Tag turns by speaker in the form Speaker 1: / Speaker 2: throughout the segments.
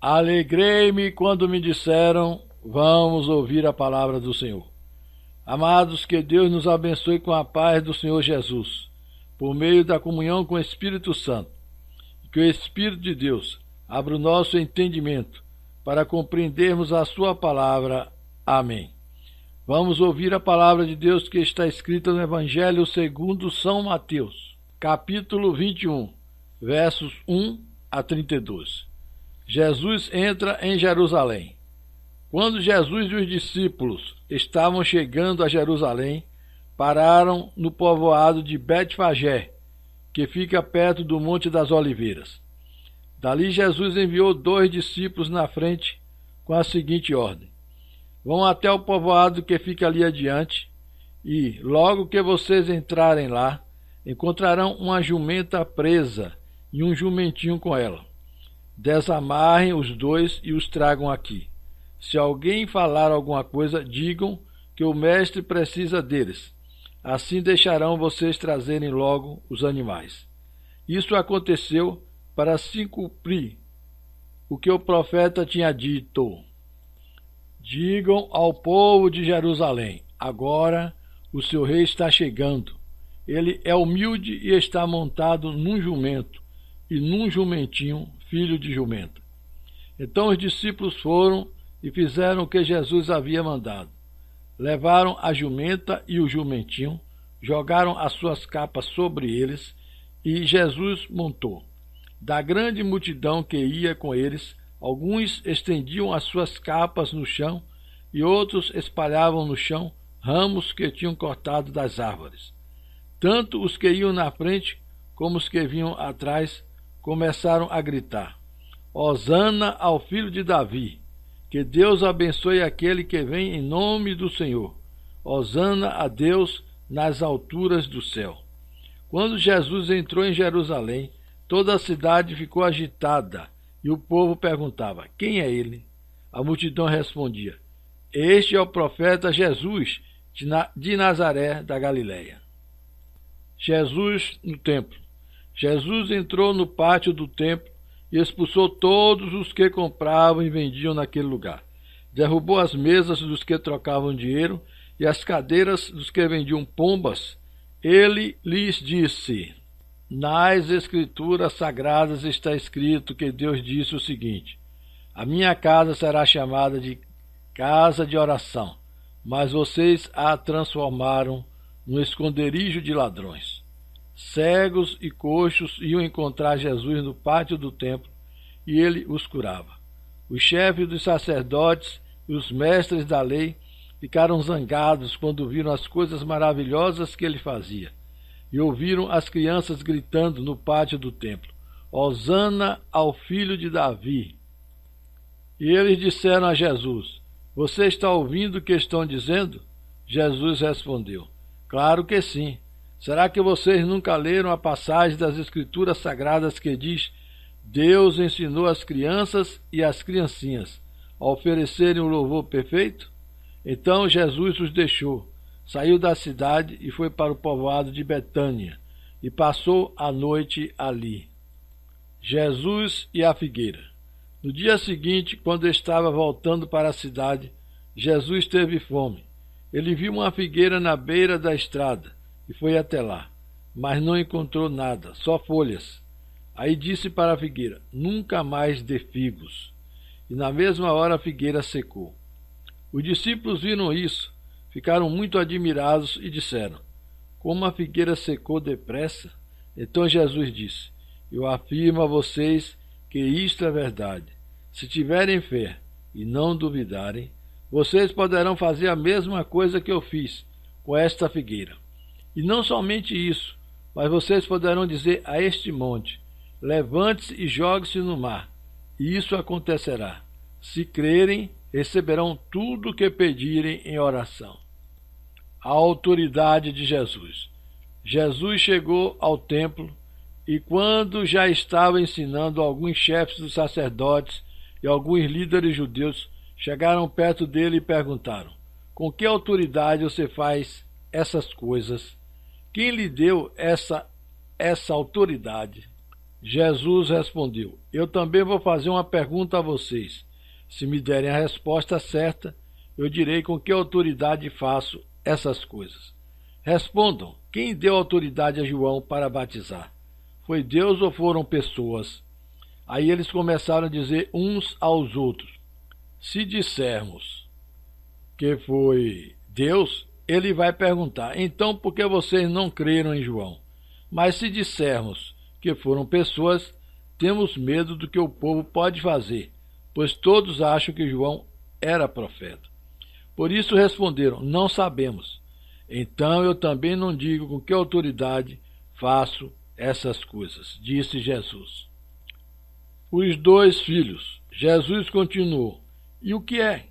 Speaker 1: Alegrei-me quando me disseram: vamos ouvir a palavra do Senhor. Amados, que Deus nos abençoe com a paz do Senhor Jesus, por meio da comunhão com o Espírito Santo. Que o Espírito de Deus abra o nosso entendimento para compreendermos a sua palavra. Amém. Vamos ouvir a palavra de Deus que está escrita no Evangelho segundo São Mateus, capítulo 21, versos 1 a 32. Jesus entra em Jerusalém. Quando Jesus e os discípulos estavam chegando a Jerusalém, pararam no povoado de Betfagé, que fica perto do Monte das Oliveiras. Dali Jesus enviou 2 discípulos na frente com a seguinte ordem: vão até o povoado que fica ali adiante, e, logo que vocês entrarem lá, encontrarão uma jumenta presa e um jumentinho com ela. Desamarrem os 2 e os tragam aqui. Se alguém falar alguma coisa, digam que o mestre precisa deles. Assim deixarão vocês trazerem logo os animais. Isso aconteceu para se cumprir o que o profeta tinha dito. Digam ao povo de Jerusalém: agora o seu rei está chegando. Ele é humilde e está montado num jumento, e num jumentinho, filho de jumenta. Então os discípulos foram e fizeram o que Jesus havia mandado. Levaram a jumenta e o jumentinho, jogaram as suas capas sobre eles, e Jesus montou. Da grande multidão que ia com eles, alguns estendiam as suas capas no chão e outros espalhavam no chão ramos que tinham cortado das árvores. Tanto os que iam na frente como os que vinham atrás começaram a gritar: Hosana ao filho de Davi! Que Deus abençoe aquele que vem em nome do Senhor. Hosana a Deus nas alturas do céu. Quando Jesus entrou em Jerusalém, toda a cidade ficou agitada e o povo perguntava: quem é ele? A multidão respondia: este é o profeta Jesus de Nazaré da Galileia. Jesus no templo. Jesus entrou no pátio do templo e expulsou todos os que compravam e vendiam naquele lugar. Derrubou as mesas dos que trocavam dinheiro e as cadeiras dos que vendiam pombas. Ele lhes disse: nas Escrituras Sagradas está escrito que Deus disse o seguinte: a minha casa será chamada de casa de oração, mas vocês a transformaram no esconderijo de ladrões. Cegos e coxos iam encontrar Jesus no pátio do templo e ele os curava. Os chefes dos sacerdotes e os mestres da lei ficaram zangados quando viram as coisas maravilhosas que ele fazia e ouviram as crianças gritando no pátio do templo: Hosana ao filho de Davi! E eles disseram a Jesus: você está ouvindo o que estão dizendo? Jesus respondeu: claro que sim. Será que vocês nunca leram a passagem das Escrituras Sagradas que diz: Deus ensinou as crianças e as criancinhas a oferecerem o louvor perfeito? Então Jesus os deixou, saiu da cidade e foi para o povoado de Betânia e passou a noite ali. Jesus e a figueira. No dia seguinte, quando estava voltando para a cidade, Jesus teve fome. Ele viu uma figueira na beira da estrada e foi até lá, mas não encontrou nada, só folhas. Aí disse para a figueira: nunca mais dê figos. E na mesma hora a figueira secou. Os discípulos viram isso, ficaram muito admirados e disseram: como a figueira secou depressa? Então Jesus disse: eu afirmo a vocês que isto é verdade. Se tiverem fé e não duvidarem, vocês poderão fazer a mesma coisa que eu fiz com esta figueira. E não somente isso, mas vocês poderão dizer a este monte: levante-se e jogue-se no mar, e isso acontecerá. Se crerem, receberão tudo o que pedirem em oração. A autoridade de Jesus. Jesus chegou ao templo e, quando já estava ensinando, alguns chefes dos sacerdotes e alguns líderes judeus chegaram perto dele e perguntaram: com que autoridade você faz essas coisas? Quem lhe deu essa autoridade? Jesus respondeu: Eu também vou fazer uma pergunta a vocês. Se me derem a resposta certa, eu direi com que autoridade faço essas coisas. Respondam: quem deu autoridade a João para batizar? Foi Deus ou foram pessoas? Aí eles começaram a dizer uns aos outros: se dissermos que foi Deus, ele vai perguntar: então por que vocês não creram em João? Mas se dissermos que foram pessoas, temos medo do que o povo pode fazer, pois todos acham que João era profeta. Por isso responderam: não sabemos. Então eu também não digo com que autoridade faço essas coisas, disse Jesus. Os 2 filhos. Jesus continuou: e o que é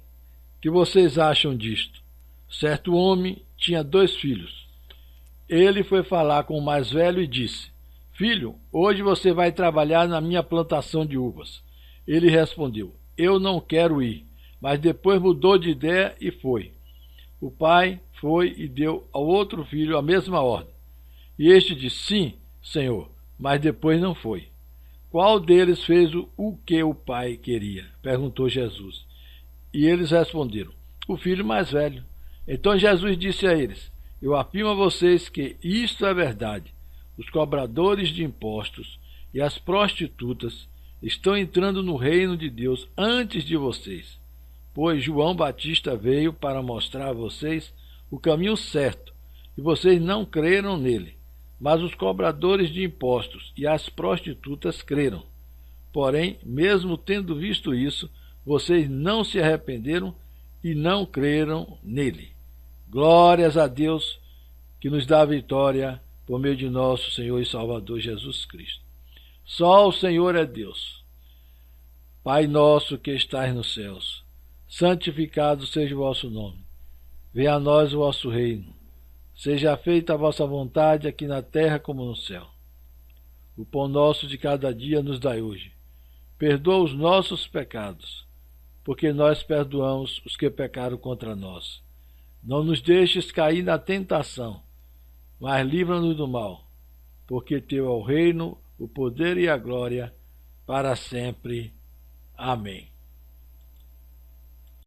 Speaker 1: que vocês acham disto? Certo homem tinha 2 filhos. Ele foi falar com o mais velho e disse: Filho, hoje você vai trabalhar na minha plantação de uvas. Ele respondeu: eu não quero ir, mas depois mudou de ideia e foi. O pai foi e deu ao outro filho a mesma ordem. E este disse: sim, senhor, mas depois não foi. Qual deles fez o que o pai queria? Perguntou Jesus. E eles responderam: o filho mais velho. Então Jesus disse a eles: eu afirmo a vocês que isto é verdade. Os cobradores de impostos e as prostitutas estão entrando no reino de Deus antes de vocês, pois João Batista veio para mostrar a vocês o caminho certo, e vocês não creram nele, mas os cobradores de impostos e as prostitutas creram. Porém, mesmo tendo visto isso, vocês não se arrependeram e não creram nele. Glórias a Deus, que nos dá a vitória por meio de nosso Senhor e Salvador Jesus Cristo. Só o Senhor é Deus. Pai nosso que estais nos céus, santificado seja o vosso nome. Venha a nós o vosso reino. Seja feita a vossa vontade aqui na terra como no céu. O pão nosso de cada dia nos dai hoje. Perdoa os nossos pecados, porque nós perdoamos os que pecaram contra nós. Não nos deixes cair na tentação, mas livra-nos do mal, porque teu é o reino, o poder e a glória, para sempre. Amém.